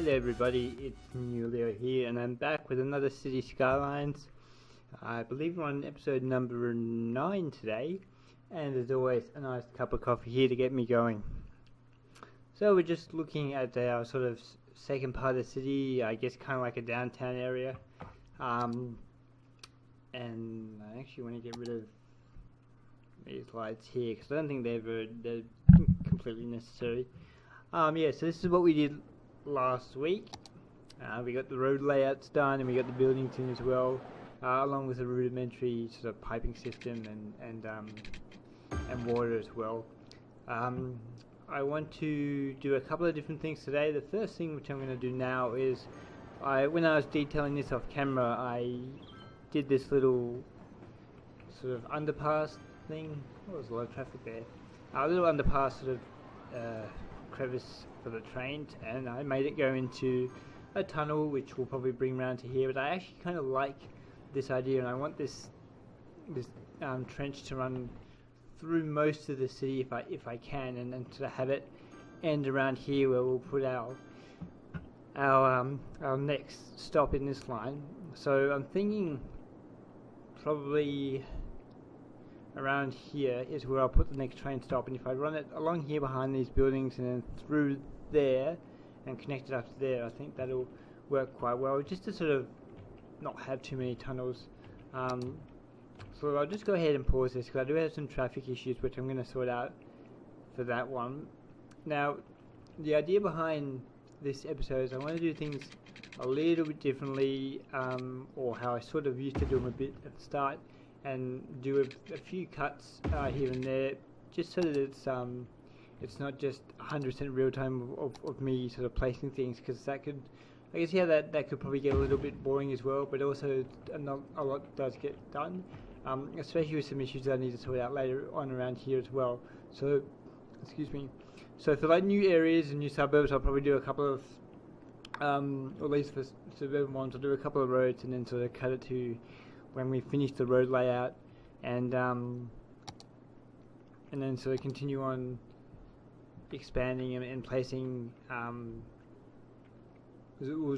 there everybody, it's Newellio here and I'm back with another City Skylines. I believe we're on episode number 9 today, and as always a nice cup of coffee here to get me going. So we're just looking at our sort of second part of the city, I guess kind of like a downtown area. And I actually want to get rid of these lights here because I don't think they're completely necessary. Yeah, so this is what we did last week. We got the road layouts done and we got the buildings in as well, along with a rudimentary sort of piping system and water as well. I want to do a couple of different things today. The first thing which I'm going to do now is, when I was detailing this off camera, I did this little sort of underpass thing. Oh, there's a lot of traffic there. A little underpass sort of crevice for the trains, and I made it go into a tunnel which will probably bring around to here. But I actually kind of like this idea, and I want this trench to run through most of the city if I can, and to have it end around here where we'll put our next stop in this line. So I'm thinking probably around here is where I'll put the next train stop, and if I run it along here behind these buildings and then through there and connect it up to there, I think that'll work quite well, just to sort of not have too many tunnels. So I'll just go ahead and pause this because I do have some traffic issues which I'm going to sort out for that one. Now, the idea behind this episode is I want to do things a little bit differently, or how I sort of used to do them a bit at the start, and do a few cuts here and there, just so that it's not just 100% real time of me sort of placing things, because that could, I guess, yeah, that could probably get a little bit boring as well, but also not a lot does get done, especially with some issues that I need to sort out later on around here as well. So, excuse me. So for like new areas and new suburbs, I'll probably do a couple of, or at least for suburban ones, I'll do a couple of roads and then sort of cut it to when we finish the road layout, and then sort of continue on expanding and placing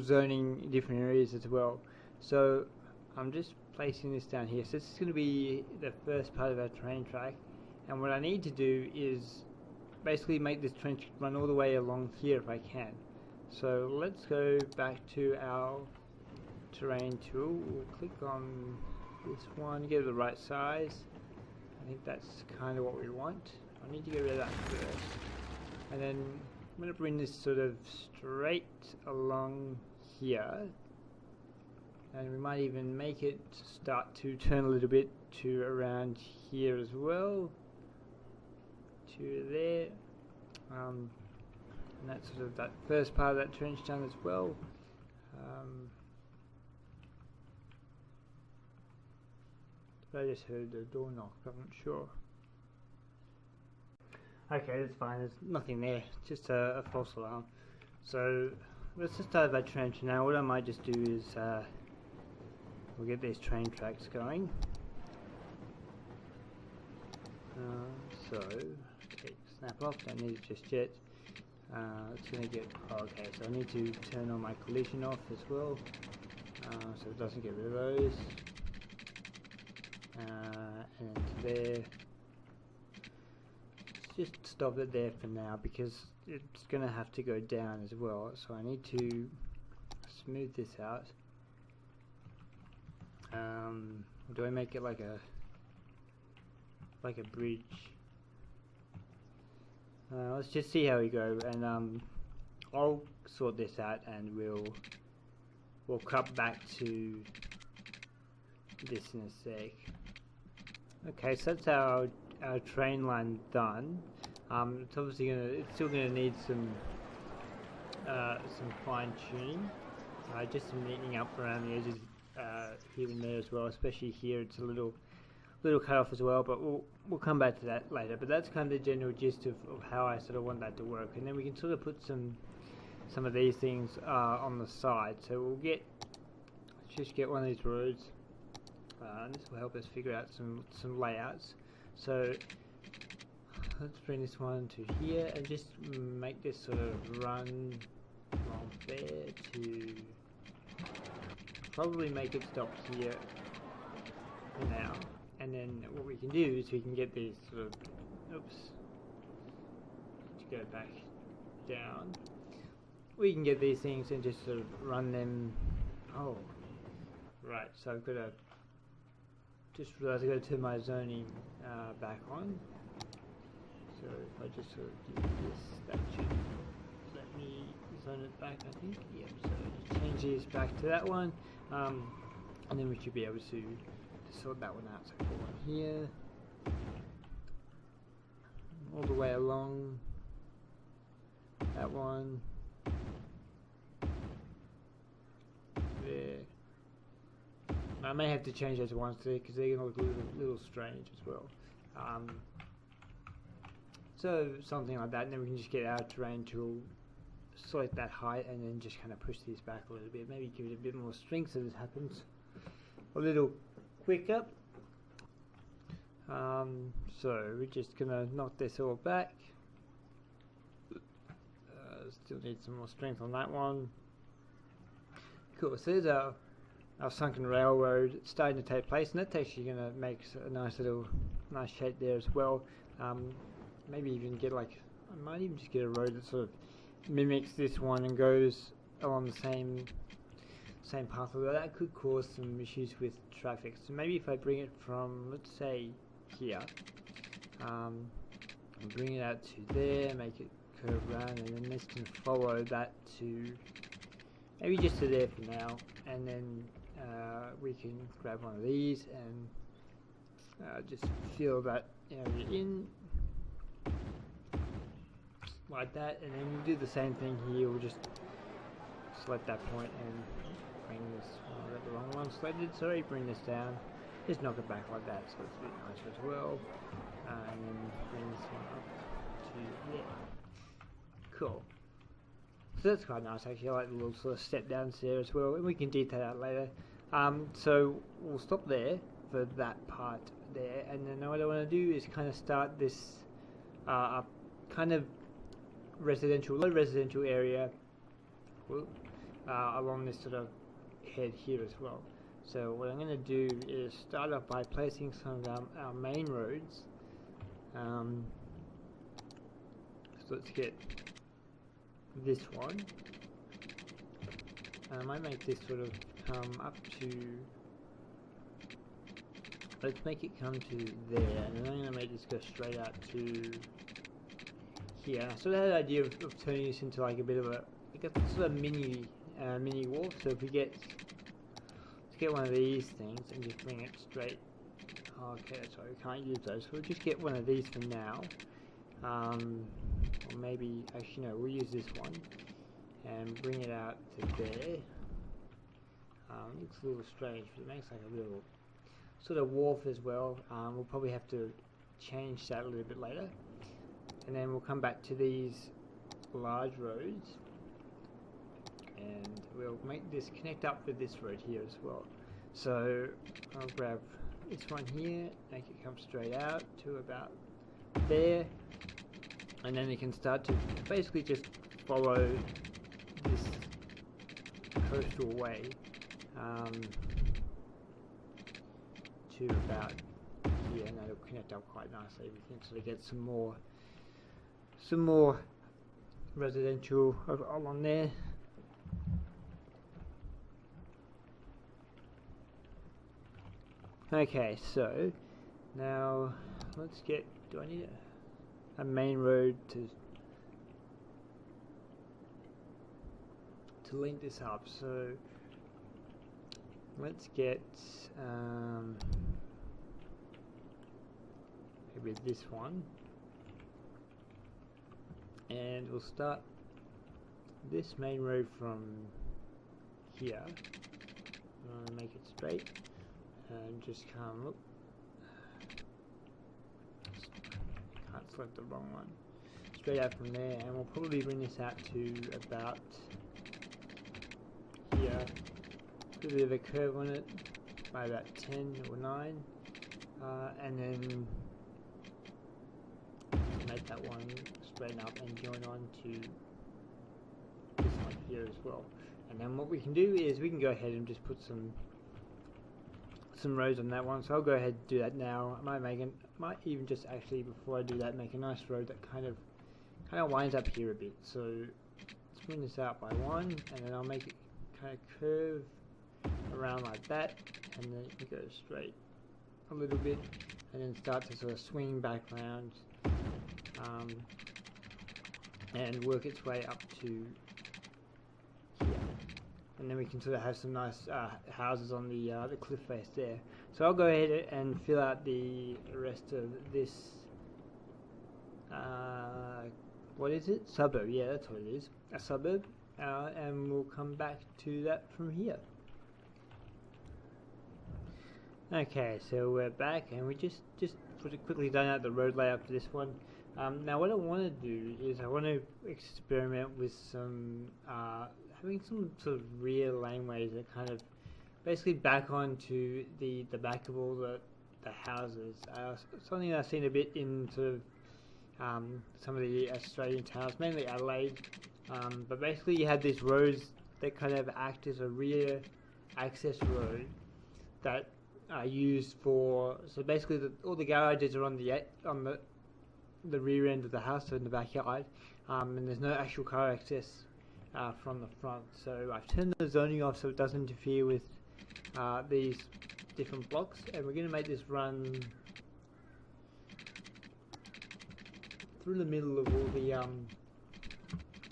zoning different areas as well. So I'm just placing this down here. So this is going to be the first part of our train track, and what I need to do is basically make this trench run all the way along here if I can. So let's go back to our terrain tool. We'll click on this one, get it the right size. I think that's kind of what we want. I need to get rid of that first, and then I'm going to bring this sort of straight along here, and we might even make it start to turn a little bit to around here as well, to there, and that's sort of that first part of that trench done as well. I just heard the door knock, I'm not sure. Okay, that's fine, there's nothing there, just a false alarm. So let's just start that trench now. What I might just do is we'll get these train tracks going. So okay, snap off, don't need it just yet. It's going to get, okay, so I need to turn on my collision off as well, so it doesn't get rid of those. And to there. Let's just stop it there for now because it's going to have to go down as well, so I need to smooth this out. Do I make it like a bridge? Let's just see how we go, and I'll sort this out and we'll cut back to this in a sec. Okay, so that's our train line done. It's obviously still gonna need some fine tuning, just some neatening up around the edges here and there as well. Especially here, it's a little cut off as well, but we'll come back to that later. But that's kind of the general gist of how I sort of want that to work, and then we can sort of put some of these things on the side. So let's just get one of these roads. And this will help us figure out some layouts. So let's bring this one to here and just make this sort of run along there to probably make it stop here for now. And then what we can do is we can get these sort of, oops, let's go back down. We can get these things and just sort of run them. Oh, right, so I've got to, just realised I've got to turn my zoning back on. So if I just sort of do this, that should let me zone it back, I think. Yep, so just change this back to that one. And then we should be able to sort that one out. So go on here, all the way along, that one, there. I may have to change those ones there because they're going to look a little strange as well. So something like that, and then we can just get our terrain tool, select that height, and then just kind of push these back a little bit. Maybe give it a bit more strength so this happens a little quicker. So we're just gonna knock this all back. Still need some more strength on that one. Cool. So there's our sunken railroad starting to take place, and that's actually going to make a nice shape there as well. Maybe even get like, I might even just get a road that sort of mimics this one and goes along the same path, although that could cause some issues with traffic. So maybe if I bring it from, let's say, here, and bring it out to there, make it curve around, and then this can follow that to maybe just to there for now, and then we can grab one of these and just fill that area in like that, and then we'll do the same thing here. We'll just select that point and bring this, I got the wrong one selected, sorry, bring this down, just knock it back like that so it's a bit nicer as well, and then bring this one up to there. Cool. So that's quite nice actually. I like the little sort of step downs there as well, and we can detail that later. So we'll stop there for that part there, and then what I want to do is kind of start this kind of low residential area along this sort of head here as well. So what I'm going to do is start off by placing some of our main roads. So let's get this one. I might make this sort of come up to, let's make it come to there, and then I'm going to make this go straight out to here. So I had the idea of turning this into like a bit of a, I guess, sort of mini wharf. So if we let's get one of these things and just bring it straight. Okay, that's right, we can't use those, so we'll just get one of these for now. Or maybe, actually no, we'll use this one and bring it out to there. Looks a little strange, but it makes like a little sort of wharf as well. We'll probably have to change that a little bit later, and then we'll come back to these large roads, and we'll make this connect up with this road here as well. So I'll grab this one here, make it come straight out to about there, and then you can start to basically just follow this coastal way to about here, and that'll connect up quite nicely. We can sort of get some more residential along there. Okay, so now let's get, do I need a main road to link this up? So let's get maybe this one, and we'll start this main road from here, make it straight, and just come up. Can't select the wrong one. Straight out from there, and we'll probably bring this out to about here. Put a bit of a curve on it by about 10 or 9, and then make that one straighten up and join on to this one here as well. And then what we can do is we can go ahead and just put some roads on that one. So I'll go ahead and do that now. I might even just actually, before I do that, make a nice road that kind of winds up here a bit. So let's bring this out by 1, and then I'll make it kind of curve around like that, and then it can go straight a little bit, and then start to sort of swing back around and work its way up to here. And then we can sort of have some nice houses on the cliff face there. So I'll go ahead and fill out the rest of this. What is it? Suburb. Yeah, that's what it is. A suburb. And we'll come back to that from here. Okay, so we're back, and we just quickly done out the road layout for this one. Now what I want to do is I want to experiment with some having some sort of rear laneways that kind of basically back onto the back of all the houses. Something that I've seen a bit in sort of some of the Australian towns, mainly Adelaide. But basically you have these roads that kind of act as a rear access road that are used for, so basically all the garages are on the rear end of the house, so in the backyard, and there's no actual car access from the front. So I've turned the zoning off so it doesn't interfere with these different blocks, and we're going to make this run through the middle of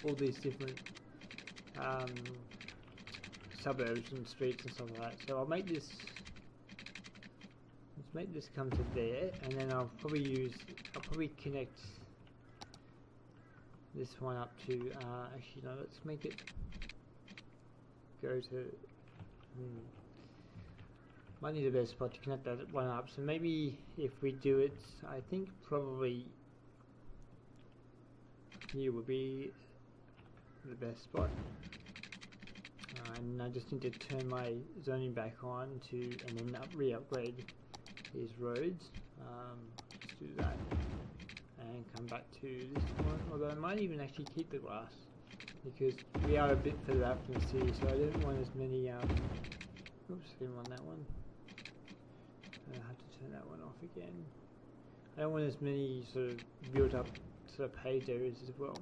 all these different suburbs and streets and stuff like that. So I'll make this, let's make this come to there, and then I'll probably connect this one up to, actually no, let's make it go to, might need a better spot to connect that one up. So maybe if we do it, I think probably here would be the best spot. And I just need to turn my zoning back on and then re-upgrade these roads. Let's do that and come back to this one, although I might even actually keep the grass because we are a bit further out from the city, so I don't want as many oops, didn't want that one. I have to turn that one off again. I don't want as many sort of built up sort of paved areas as well.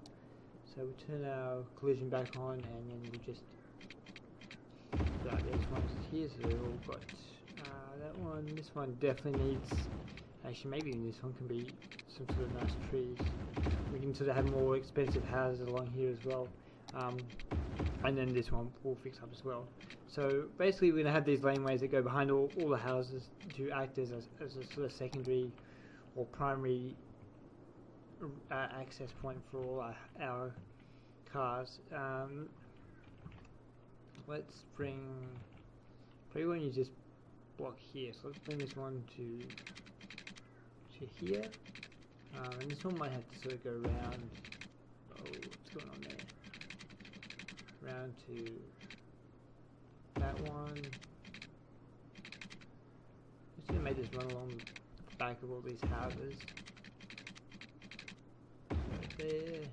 So we turn our collision back on, and then we just put out these ones here, so they've all got that one. This one definitely needs, actually maybe even this one can be some sort of nice trees. We can sort of have more expensive houses along here as well, and then this one will fix up as well. So basically we're going to have these laneways that go behind all the houses to act as a sort of secondary or primary access point for all our cars. Let's bring, probably won't use this block here, so let's bring this one to here, and this one might have to sort of go around, what's going on there, round to that one. Just going to make this run along the back of all these houses. There.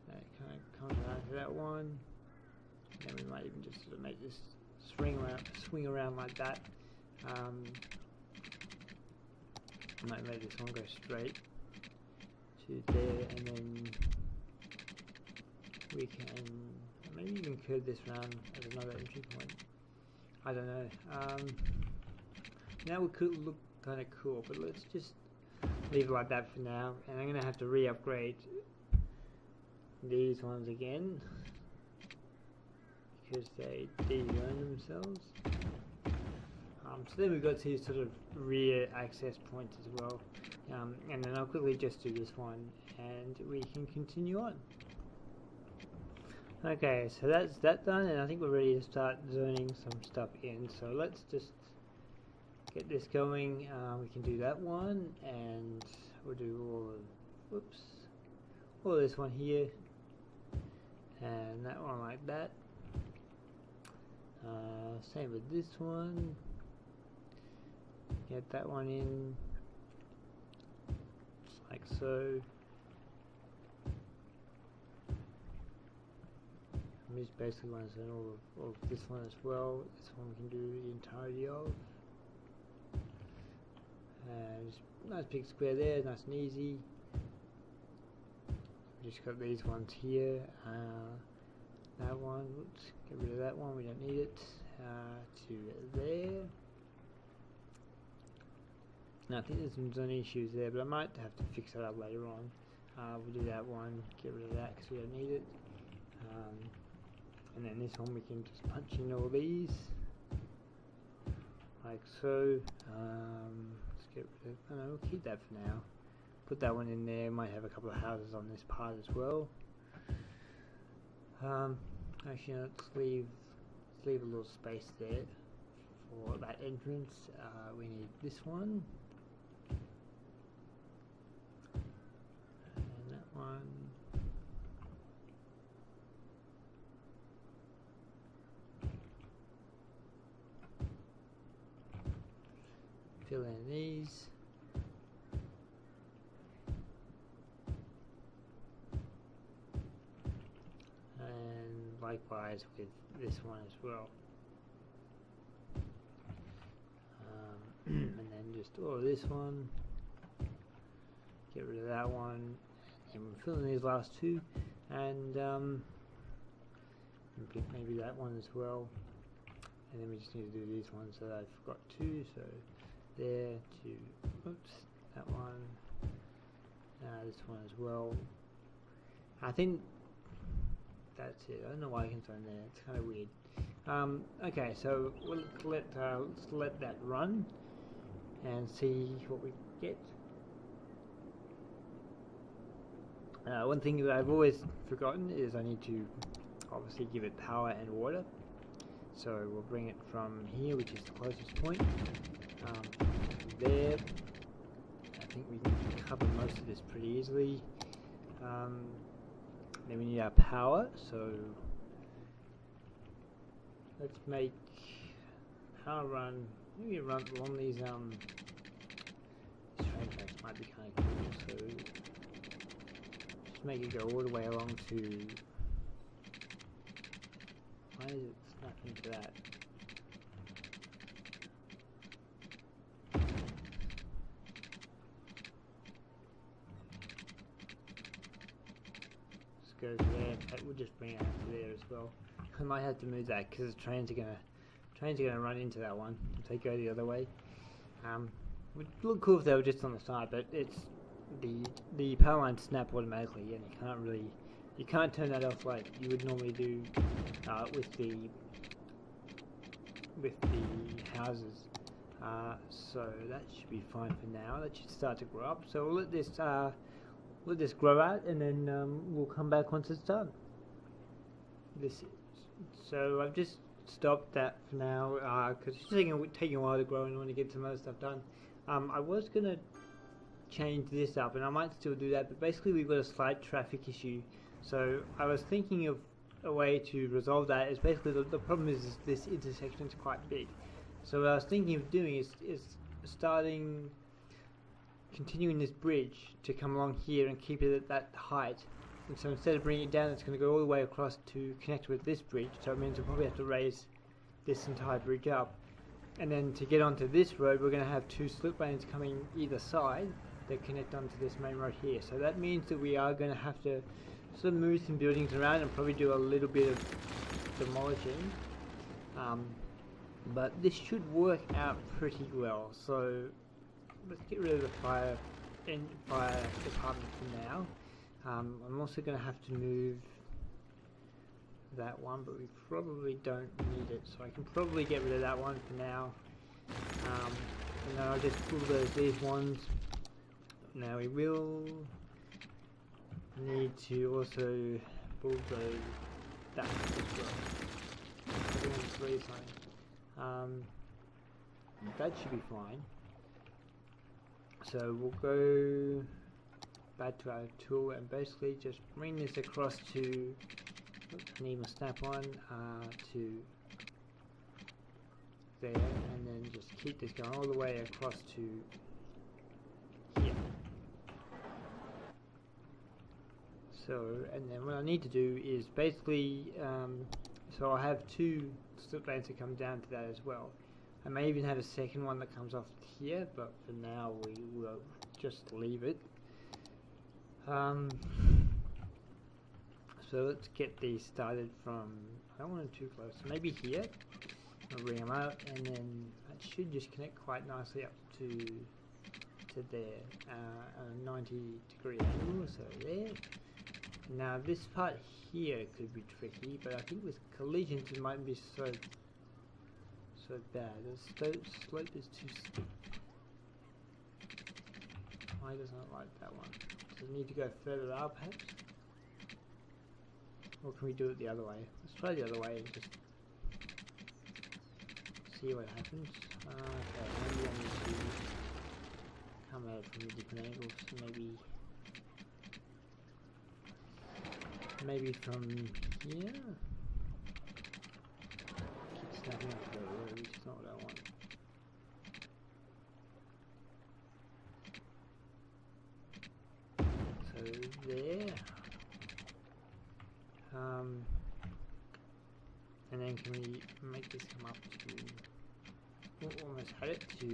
That kind of comes around to that one. And then we might even just sort of make this swing around like that. Might make this one go straight to there, and then we can maybe even curve this round as another entry point. I don't know. Now it could look kind of cool, but let's just leave it like that for now, and I'm going to have to re-upgrade these ones again because they de-own themselves. So then we've got two sort of rear access points as well, and then I'll quickly just do this one and we can continue on. Okay, so that's that done, and I think we're ready to start zoning some stuff in, so let's just get this going. We can do that one, and we'll do all this one here, and that one like that. Same with this one. Get that one in, just like so. This basically wants to all of this one as well. This one we can do the entirety of. And nice big square there, nice and easy. Just got these ones here. That one, oops, get rid of that one, we don't need it. To there. Now I think there's some zone issues there, but I might have to fix that up later on. We'll do that one, get rid of that because we don't need it. And then this one we can just punch in all these, like so. Let's get rid of, oh no, we'll keep that for now. Put that one in there, might have a couple of houses on this part as well. Actually, let's leave a little space there for that entrance. We need this one. And that one. Fill in these. And likewise with this one as well. And then just this one. Get rid of that one. And we'll fill in these last two. And maybe that one as well. And then we just need to do these ones that I forgot to. So there, oops, that one, this one as well. I think that's it. I don't know why I can throw in there. It's kind of weird. Okay, so let's let that run and see what we get. One thing that I've always forgotten is I need to obviously give it power and water. So we'll bring it from here, which is the closest point. There, I think we can cover most of this pretty easily. Then we need our power, so let's make power run. Maybe run along these train tracks might be kind of cool. So just make it go all the way along to. Why is it snapping to that? Goes there. That will just bring it out to there as well. I might have to move that because the trains are gonna run into that one if they go the other way. Would look cool if they were just on the side, but it's the power lines snap automatically, and you can't turn that off like you would normally do with the houses. So that should be fine for now. That should start to grow up. So we'll let this grow out, and then we'll come back once it's done. So I've just stopped that for now because it's taking a while to grow and I want to get some other stuff done. I was going to change this up, and I might still do that, but basically we've got a slight traffic issue. So I was thinking of a way to resolve that. Is basically the problem is this intersection is quite big. So what I was thinking of doing is continuing this bridge to come along here and keep it at that height. And so instead of bringing it down, it's going to go all the way across to connect with this bridge. So it means we'll probably have to raise this entire bridge up. And then to get onto this road, we're going to have two slip lanes coming either side that connect onto this main road here. So that means that we are going to have to sort of move some buildings around and probably do a little bit of demolishing. But this should work out pretty well. So let's get rid of the fire department for now. I'm also going to have to move that one, but we probably don't need it, so I can probably get rid of that one for now. And then I'll just bulldoze these ones. Now we will need to also bulldoze that as well. That should be fine. So we'll go back to our tool and basically just bring this across to, I need my snap on, to there, and then just keep this going all the way across to here. So, and then what I need to do is basically, so I have 2 slip lanes that come down to that as well. I may even have a second one that comes off here, but for now we will just leave it. So let's get these started from, I don't want them too close, so maybe here. I'll bring them out, and then it should just connect quite nicely up to there, a 90-degree angle, so there. Now this part here could be tricky, but I think with collisions it might be so bad. The slope is too steep. Why doesn't it like that one? Does it need to go further up perhaps? Or can we do it the other way? Let's try the other way and just see what happens. Okay, maybe I need to come at it from a different angle, so maybe from here? Keep snapping up the road, which is not what I want. So there. And then can we make this come up to, almost had it to,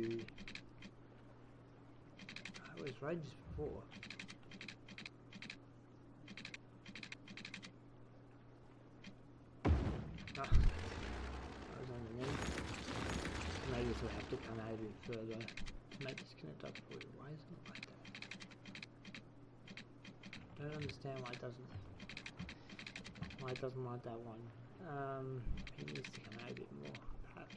it was right just before. Oh, that was underneath. Maybe this will have to come out a bit further to make this connect up for you. Why isn't it like that? I don't understand why it doesn't. Why it doesn't like that one. It needs to come out a bit more, perhaps.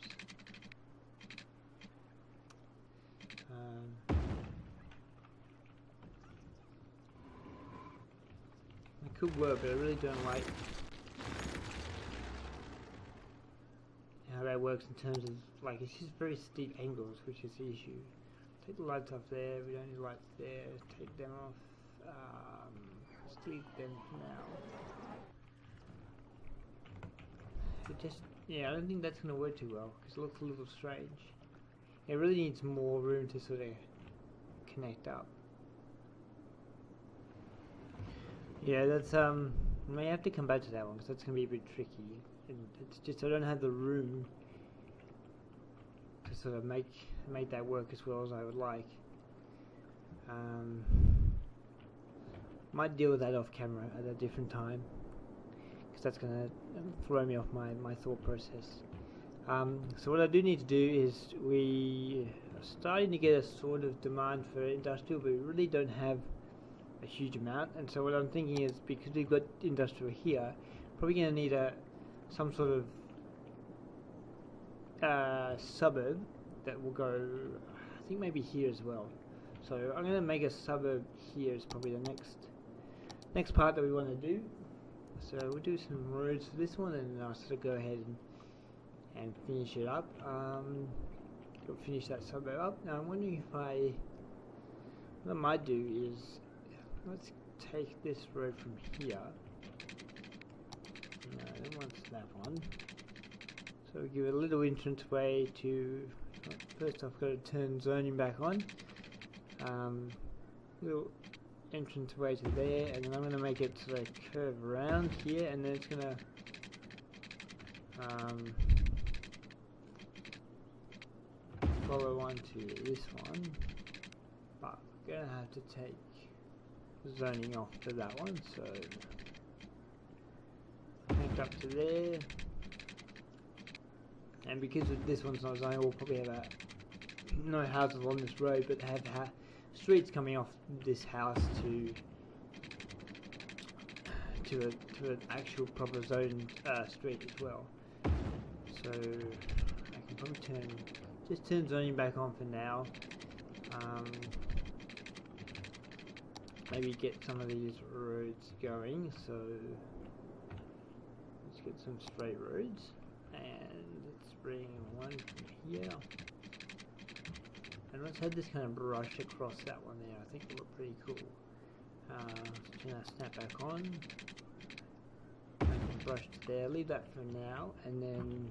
It could work, but I really don't like how that works in terms of, like, it's just very steep angles, which is the issue. Take the lights off there, we don't need lights there, take them off, let's delete them for now. It just, yeah, I don't think that's going to work too well, because it looks a little strange. It really needs more room to sort of connect up. Yeah, that's, I may have to come back to that one, because that's going to be a bit tricky. And it's just, I don't have the room to sort of make that work as well as I would like. Might deal with that off camera at a different time, because that's going to throw me off my thought process. So what I do need to do is, we are starting to get a sort of demand for industrial, but we really don't have a huge amount. And so what I'm thinking is, because we've got industrial here, probably going to need some sort of suburb that will go, I think maybe here as well. So I'm going to make a suburb here is probably the next part that we want to do. So we'll do some roads for this one, and I'll sort of go ahead and finish it up. Finish that suburb up. Now I'm wondering if what I might do is, let's take this road from here. No, I don't want to snap on. So we give it a little entrance way to, first I've got to turn zoning back on. Little entrance way to there, and then I'm going to make it sort of curve around here, and then it's going to follow on to this one, but I'm going to have to take zoning off for that one, so connect up to there. And because of this one's not zoned, we'll probably have no houses on this road, but have streets coming off this house to an actual proper zoned street as well. So I can probably just turn zoning back on for now. Maybe get some of these roads going. So let's get some straight roads, and let's bring one from here. And let's have this kind of brush across that one there. I think it'll look pretty cool. Let's turn our snap back on. Make a brush to there. Leave that for now. And then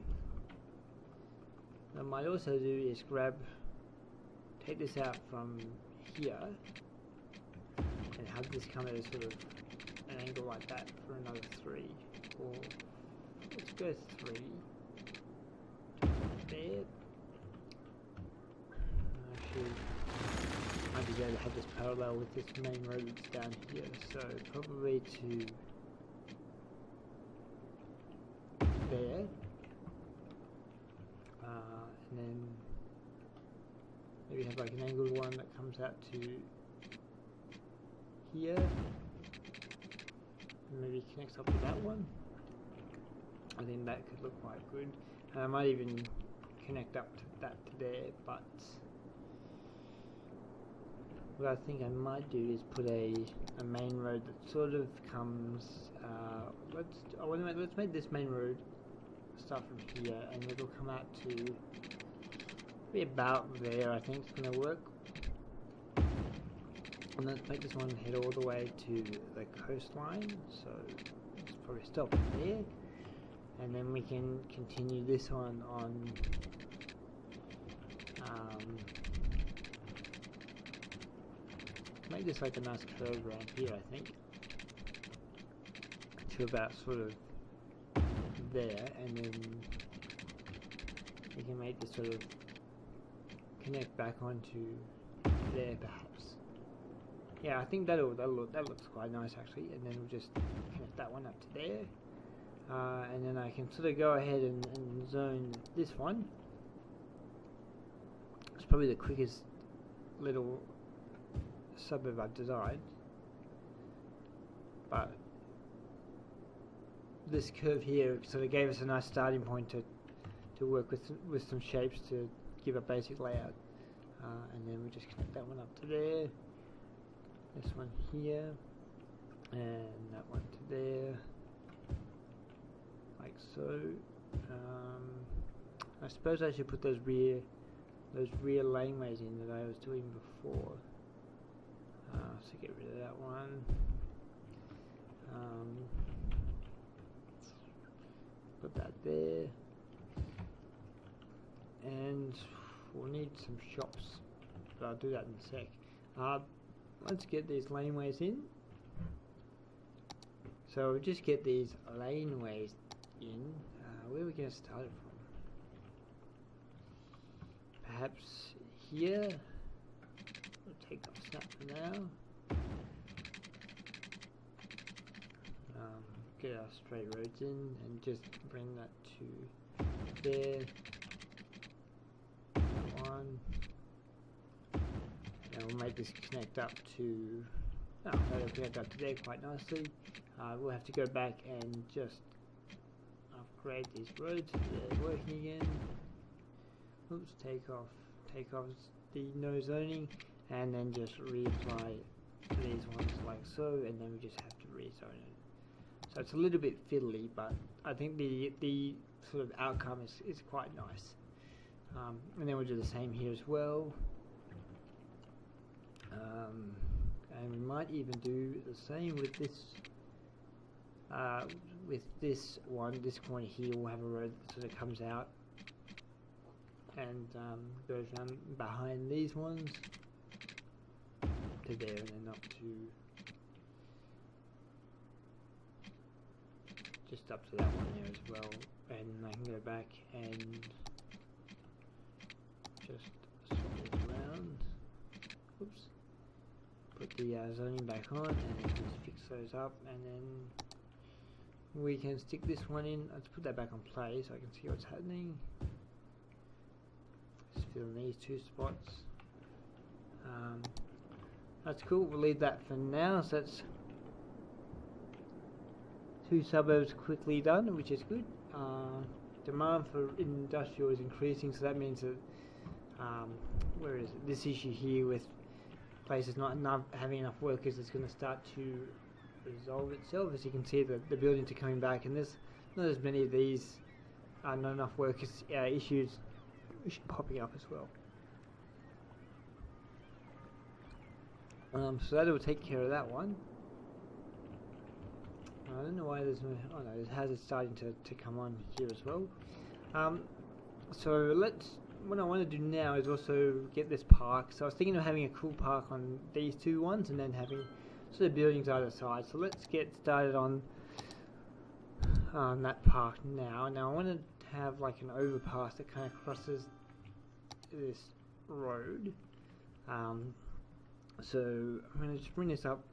what I might also do is take this out from here, and have this come at a sort of an angle like that for another 3, or let's go 3 there. Actually, might be able to have this parallel with this main road that's down here, so probably to there, and then maybe have like an angled one that comes out to here, and maybe connects up to that one. I think that could look quite good. And I might even connect up to that to there, but what I think I might do is put a main road that sort of comes, let's make this main road start from here, and it'll come out to be about there. I think it's going to work. And let's make this one head all the way to the coastline, so let's probably stop there, and then we can continue this one on make this like a nice curve around here, I think, to about sort of there, and then we can make this sort of connect back onto there, perhaps. Yeah, I think that looks quite nice actually, and then we'll just connect that one up to there, and then I can sort of go ahead and zone this one. It's probably the quickest little suburb I've designed, but this curve here sort of gave us a nice starting point to work with some shapes to give a basic layout, and then we just connect that one up to there, this one here, and that one to there, like so. I suppose I should put those rear laneways in that I was doing before. So get rid of that one. Put that there, and we'll need some shops, but I'll do that in a sec. Let's get these laneways in. So we'll just get these laneways in. Where are we going to start it from? Perhaps here. We'll take off snap for now. Get our straight roads in and just bring that to there. That one. And we'll make this connect up to. Oh, that'll connect up to there quite nicely. We'll have to go back and just upgrade these roads so they're working again. Oops, take off the no zoning, and then just reapply these ones like so, and then we just have to rezone it. So it's a little bit fiddly, but I think the sort of outcome is quite nice. And then we'll do the same here as well. And we might even do the same with this. With this one here, we'll have a road that sort of comes out and goes around behind these ones to there, and then up to just up to that one there as well. And I can go back and just swap it around. Oops. Put the zoning back on, and then just fix those up, and then we can stick this one in. Let's put that back on play so I can see what's happening. Just fill in these two spots. That's cool. We'll leave that for now. So that's 2 suburbs quickly done, which is good. Demand for industrial is increasing, so that means that where is it? This issue here with places not having enough workers is going to start to resolve itself. As you can see, the buildings are coming back, and there's not as many of these not enough workers issues popping up as well. So that will take care of that one. I don't know why there's no. Oh no, it has it starting to come on here as well. So what I want to do now is also get this park. So I was thinking of having a cool park on these two ones, and then having sort of buildings either side. So let's get started on that park now. Now I want to have like an overpass that kind of crosses this road. So I'm going to just bring this up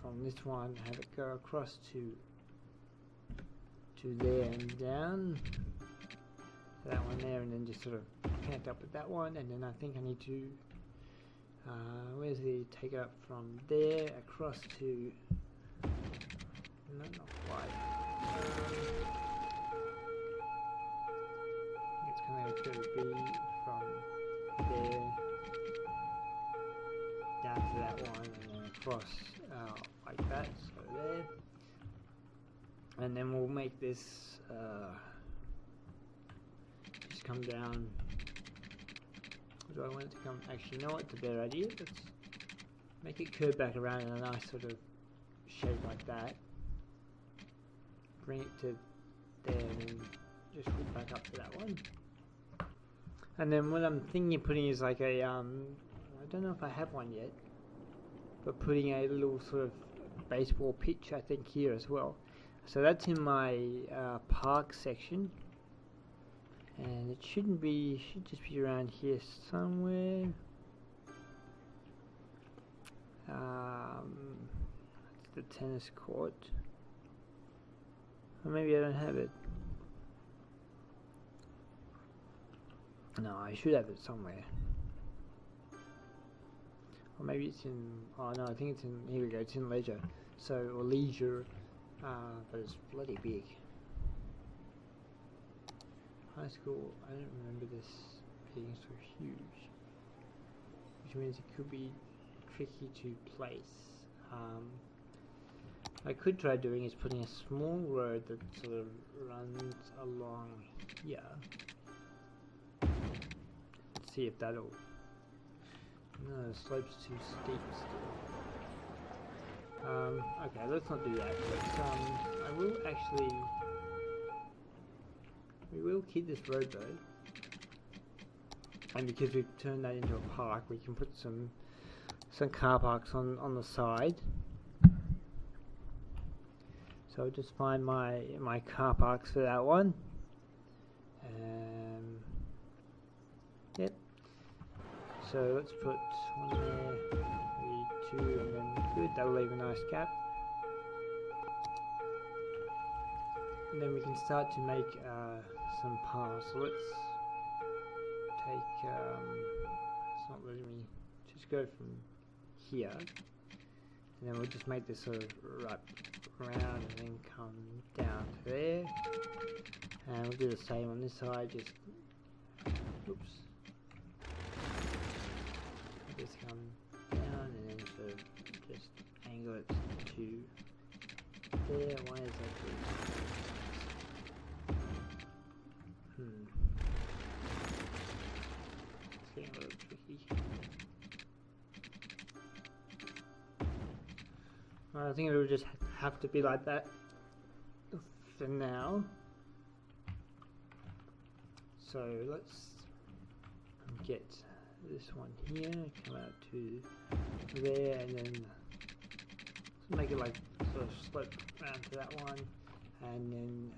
from this one, have it go across to there and down to that one there, and then just sort of connect up with that one. And then I think I need to where's the take it up from there across to no, not quite. It's kind of going to be from there down to that one and then across like that, so there. And then we'll make this just come down. Do I want it to come? Actually, you know what? It's a better idea. Let's make it curve back around in a nice sort of shape like that. Bring it to there and then just hook back up to that one. And then what I'm thinking of putting is like a I don't know if I have one yet, but putting a little sort of baseball pitch I think here as well. So that's in my park section, and it should just be around here somewhere. That's the tennis court, or maybe I don't have it. No, I should have it somewhere. Or maybe it's in, oh no, I think it's in, here we go, it's in leisure. So, or leisure, but it's bloody big. High school, I don't remember this being so huge. Which means it could be tricky to place. I could try doing is putting a small road that sort of runs along here. Let's see if that'll... No, the slope's too steep still. Okay, let's not do that. Let's, I will actually... We will keep this road though. And because we've turned that into a park, we can put some car parks on the side. So I'll just find my car parks for that one. Yep. So let's put one there, maybe two, and then good. That'll leave a nice gap. And then we can start to make some paths. So let's take. It's not letting me. Just go from here, and then we'll just make this sort of right around and then come down to there. And we'll do the same on this side. Just oops. Just come down and then sort of just angle it to there. Why is that good? It's getting a little tricky. I think it will just have to be like that for now. So let's get this one here, come out to there, and then make it like sort of slope around to that one, and then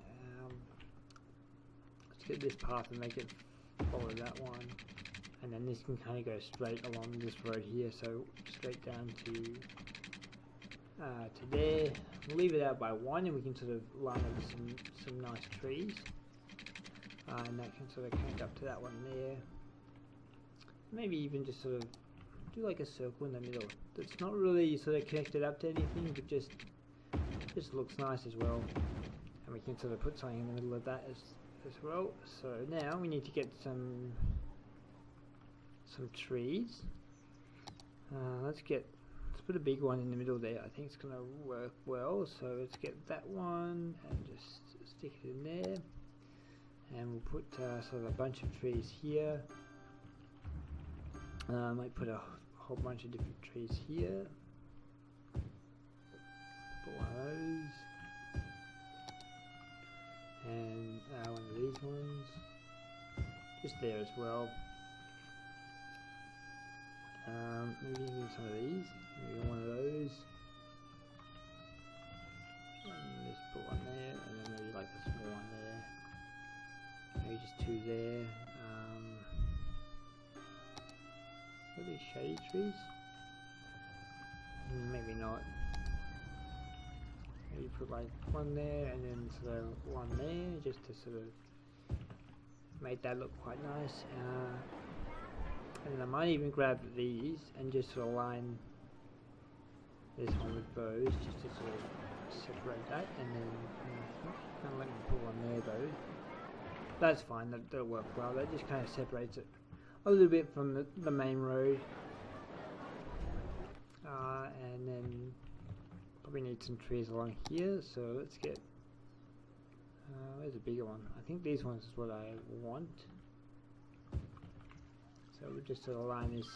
let's get this path and make it follow that one, and then this can kind of go straight along this road here, so straight down to there. We'll leave it out by one, and we can sort of line up some nice trees, and that can sort of connect up to that one there. Maybe even just sort of do like a circle in the middle. That's not really sort of connected up to anything, but just looks nice as well. And we can sort of put something in the middle of that as well. So now we need to get some trees. Let's put a big one in the middle there. I think it's going to work well. So let's get that one and just stick it in there. And we'll put sort of a bunch of trees here. I might put a whole bunch of different trees here. Put one of those. And one of these ones. Just there as well. Maybe even some of these. Maybe one of those. maybe just 2 there. Are these shady trees? Maybe not. Maybe put like 1 there and then sort of 1 there, just to sort of make that look quite nice. And then I might even grab these and just sort of line this one with those, just to sort of separate that, and then kind of let me put 1 there though. That's fine, that'll work well. That just kind of separates it a little bit from the main road. And then probably need some trees along here, so let's get where's a bigger one? I think these ones is what I want. So we'll just sort of line this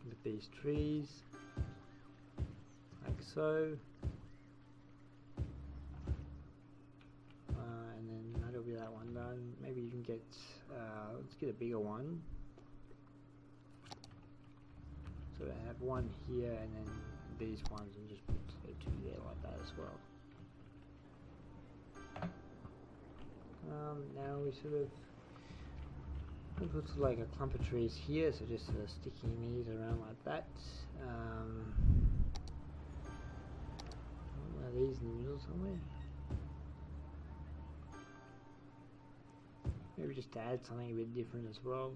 with these trees, like so. And then that'll be that one done. Maybe you can get, let's get a bigger one. So I have 1 here and then these ones, and just put 2 there like that as well. Now we sort of put like a clump of trees here, so just sort of sticking these around like that. Are these in the middle somewhere? Maybe just to add something a bit different as well.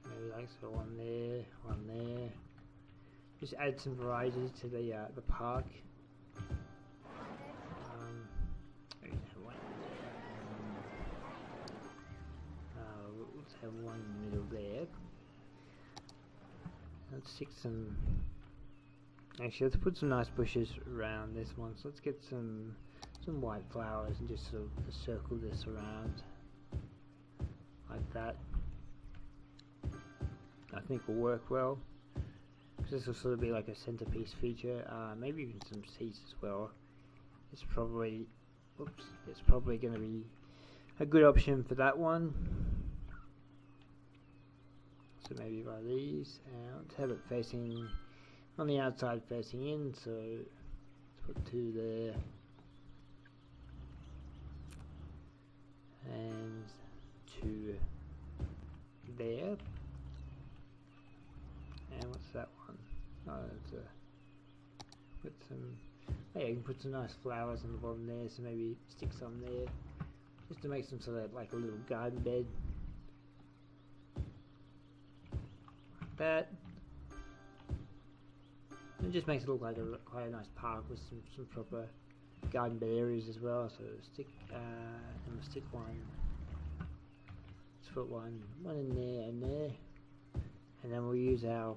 So maybe like so 1 there, 1 there. Just add some variety to the park. Let's have 1 in the middle there. Let's stick some. Actually, let's put some nice bushes around this one. So let's get some white flowers and just sort of circle this around like that. I think will work well. This will sort of be like a centerpiece feature. Maybe even some seats as well. It's probably, it's probably going to be a good option for that one. So maybe by these, and let's have it facing on the outside, facing in. So let's put 2 there, and 2 there. And what's that one? Oh, it's a, put some. Oh yeah, you can put some nice flowers on the bottom there. So maybe stick some there, just to make some sort of like a little garden bed. Like that. It just makes it look like quite a nice park with some proper garden bed areas as well. So stick, and we'll stick 1. Let's put one in there and there. And then we'll use our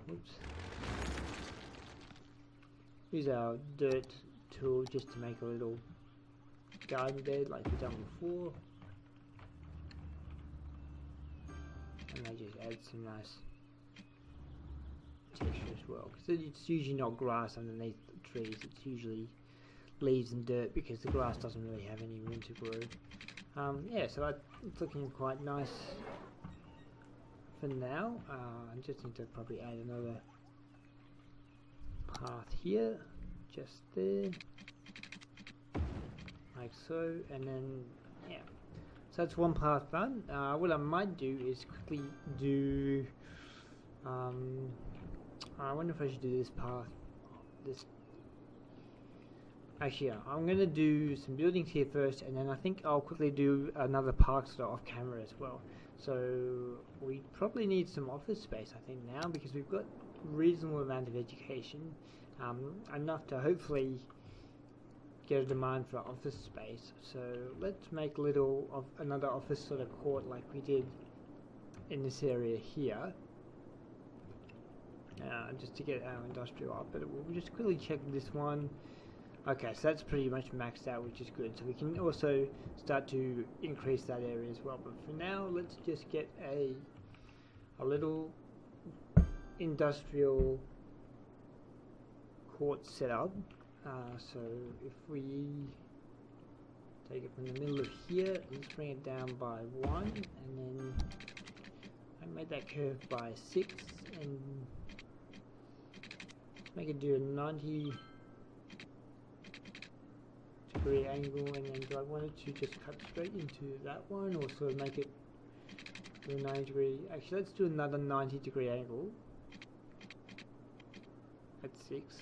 dirt tool just to make a little garden bed like we've done before. And that just adds some nice texture as well, because it's usually not grass underneath the trees, it's usually leaves and dirt, because the grass doesn't really have any room to grow. Yeah, so it's looking quite nice for now. I just need to probably add another path here, just there, like so, and then yeah, so that's 1 path done. What I might do is quickly do, I wonder if I should do this path, actually yeah, I'm going to do some buildings here first, and then I think I'll quickly do another park sort of off camera as well. So we probably need some office space, I think, now, because we've got reasonable amount of education, enough to hopefully get a demand for office space. So let's make another office sort of court like we did in this area here, just to get our industrial up. But we'll just quickly check this one. Okay, so that's pretty much maxed out, which is good. So we can also start to increase that area as well. But for now, let's just get a little industrial court set up. So if we take it from the middle of here, let's bring it down by 1, and then I made that curve by 6, and make it do a 90 to 90-degree angle, and then do I want it to just cut straight into that one, or sort of make it do a 90-degree? Actually, let's do another 90-degree angle at 6,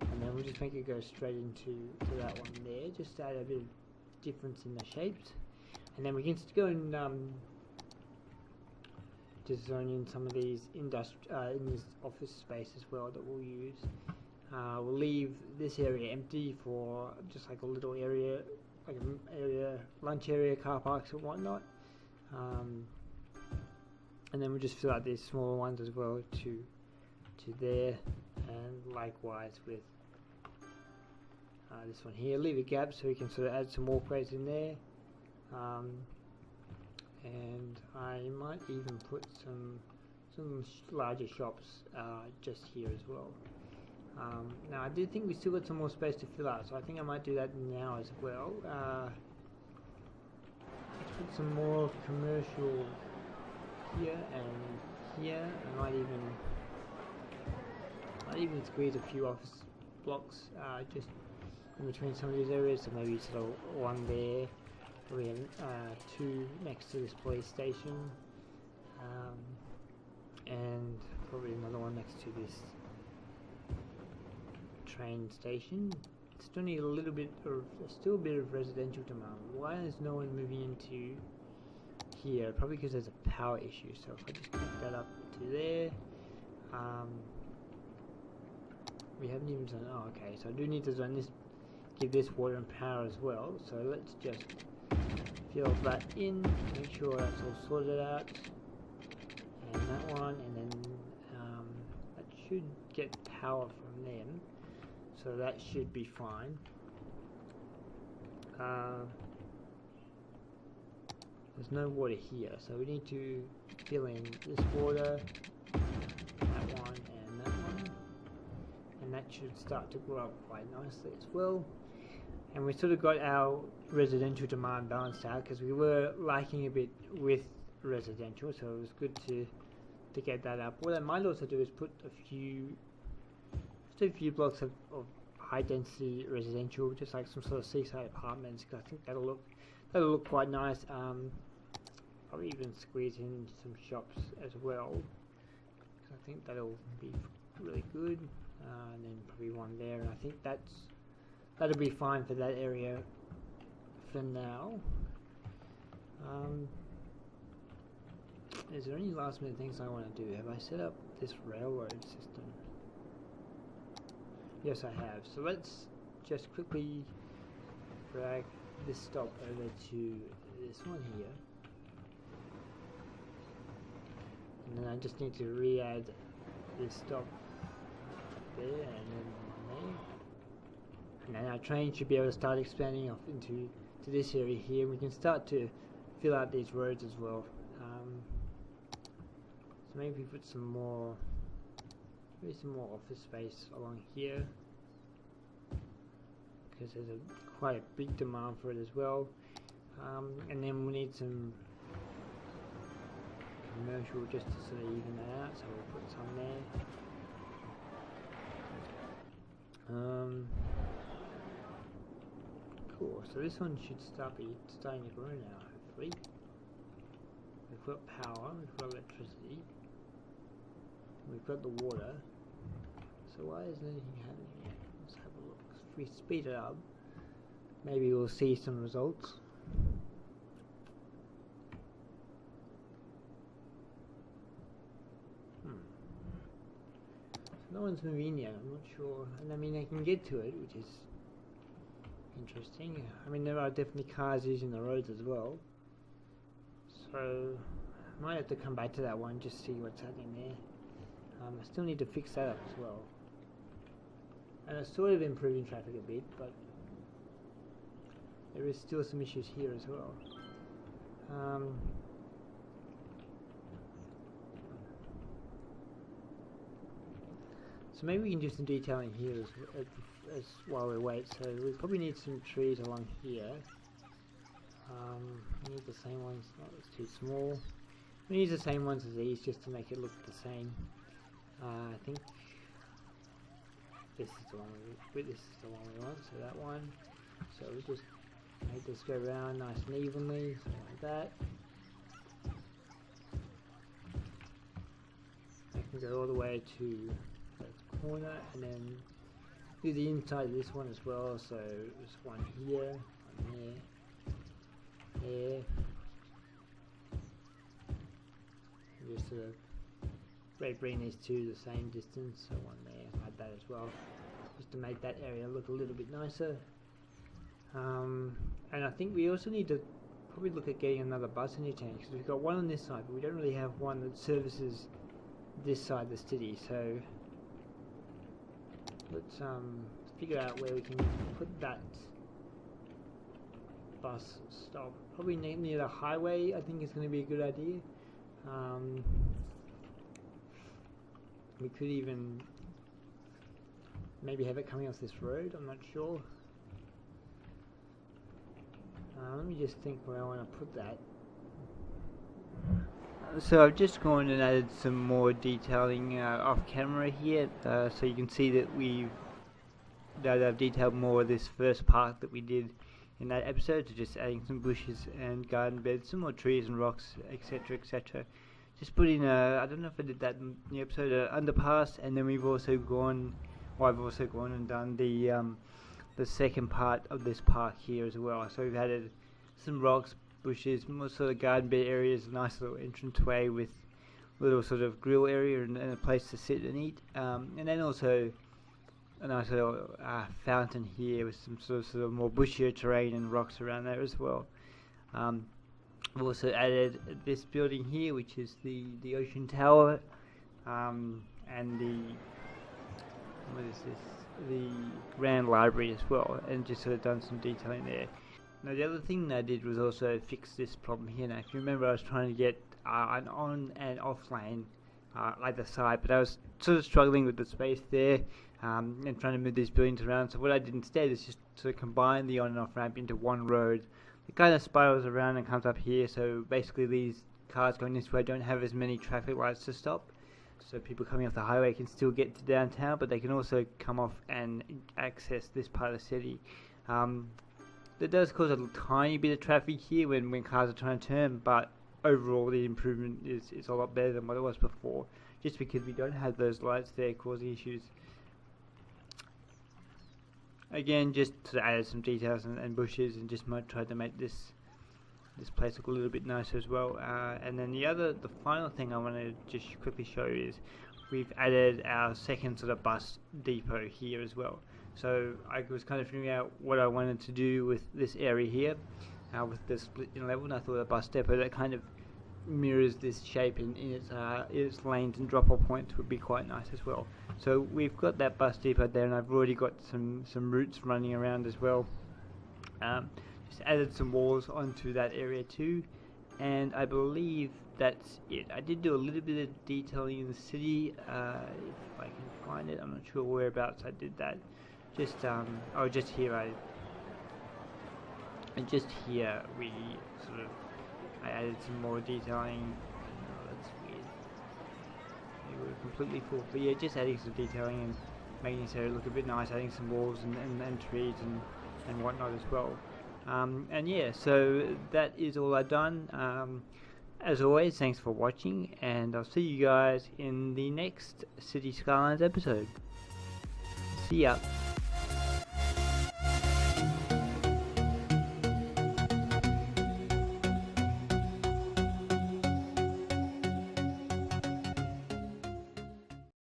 and then we'll just make it go straight into that one there, just to add a bit of difference in the shapes. And then we can go and just zone in some of these in this office space as well that we'll use. We'll leave this area empty for just like a little area, like an area, lunch area, car parks and whatnot. And then we'll just fill out these smaller ones as well to there, and likewise with this one here. Leave a gap so we can sort of add some walkways in there. And I might even put some larger shops just here as well. Now I do think we still got some more space to fill out, so I think I might do that now as well. Let's put some more commercial here and here. I might even squeeze a few office blocks just in between some of these areas, so maybe sort of one there. We have 2 next to this police station, and probably another one next to this train station. Still need a little bit of, still a bit of residential demand. Why is no one moving into here? Probably because there's a power issue. So if I just connect that up to there, we haven't even done. Oh, okay. So I do need to zone this, give this water and power as well. So let's just fill that in, make sure that's all sorted out, and that one, and then that should get power from them, so that should be fine. There's no water here, so we need to fill in this water, that one, and that one, and that should start to grow up quite nicely as well. And we sort of got our residential demand balanced out, because we were lacking a bit with residential, so it was good to get that up. What I might also do is put a few blocks of high density residential, just like some sort of seaside apartments, because I think that'll look quite nice. Probably even squeeze in some shops as well, because I think that'll be really good. And then probably one there, and I think that'll be fine for that area for now. Is there any last minute things I want to do? Have I set up this railroad system? Yes, I have. So let's just quickly drag this stop over to this one here. And then I just need to re-add this stop there, and then one there. And then our train should be able to start expanding off into this area here. We can start to fill out these roads as well. So maybe put some more office space along here, because there's quite a big demand for it as well. And then we need some commercial just to sort of even that out. So we'll put some there. Cool, so this one should starting to grow now, hopefully. We've got power, we've got electricity, we've got the water. So why isn't anything happening yet? Let's have a look. If we speed it up, maybe we'll see some results. So no one's moving in yet, I'm not sure. And I mean, I can get to it, which is interesting. I mean, there are definitely cars using the roads as well, so I might have to come back to that one, just see what's happening there. I still need to fix that up as well, and it's sort of improving traffic a bit, but there is still some issues here as well. So maybe we can do some detailing here as while we wait. So we probably need some trees along here. We need the same ones. Oh, it's too small. We need the same ones as these, just to make it look the same. I think this is the one this is the one we want, so that one. So we just make this go around nice and evenly, so like that. I can go all the way to the corner and then do the inside of this one as well. So there's one here, one there. Just sort of bring these two the same distance, so one there, like that as well, just to make that area look a little bit nicer. And I think we also need to probably look at getting another bus interchange, because we've got one on this side, but we don't really have one that services this side of the city. So let's figure out where we can put that bus stop. Probably near the highway, I think is going to be a good idea. We could even maybe have it coming off this road, I'm not sure. Let me just think where I want to put that. So I've just gone and added some more detailing off camera here, so you can see that I've detailed more of this first part that we did in that episode, so just adding some bushes and garden beds, some more trees and rocks, etc, etc. Just put in I don't know if I did that in the episode, underpass, and then we've also gone, I've also gone and done the second part of this park here as well. So we've added some rocks, bushes, more sort of garden bed areas, a nice little entranceway with a little sort of grill area and a place to sit and eat, and then also a nice little fountain here with some sort of more bushier terrain and rocks around there as well. We've also added this building here, which is the Ocean Tower, and the Grand Library as well, and just sort of done some detailing there. Now the other thing that I did was also fix this problem here. Now if you remember, I was trying to get an on and off lane either side, but I was sort of struggling with the space there, and trying to move these buildings around. So what I did instead is just sort of combine the on and off ramp into one road. It kind of spirals around and comes up here, so basically these cars going this way don't have as many traffic lights to stop, so people coming off the highway can still get to downtown, but they can also come off and access this part of the city. That does cause a tiny bit of traffic here when cars are trying to turn, but overall the improvement is a lot better than what it was before, just because we don't have those lights there causing issues. Again, just to add some details and bushes, and just tried to make this place look a little bit nicer as well. And then the final thing I want to just quickly show you is we've added our second sort of bus depot here as well. So I was kind of figuring out what I wanted to do with this area here, with the split in level, and I thought a bus depot that kind of mirrors this shape in its lanes and drop-off points would be quite nice as well. So we've got that bus depot there, and I've already got some routes running around as well. Just added some walls onto that area too, and I believe that's it. I did do a little bit of detailing in the city, if I can find it. I'm not sure whereabouts I did that. Just just here we sort of I added some more detailing. Oh, that's weird. They were completely full, but yeah, just adding some detailing and making this area look a bit nice, adding some walls and trees and whatnot as well. And yeah, so that is all I've done. As always, thanks for watching, and I'll see you guys in the next City Skylines episode. See ya.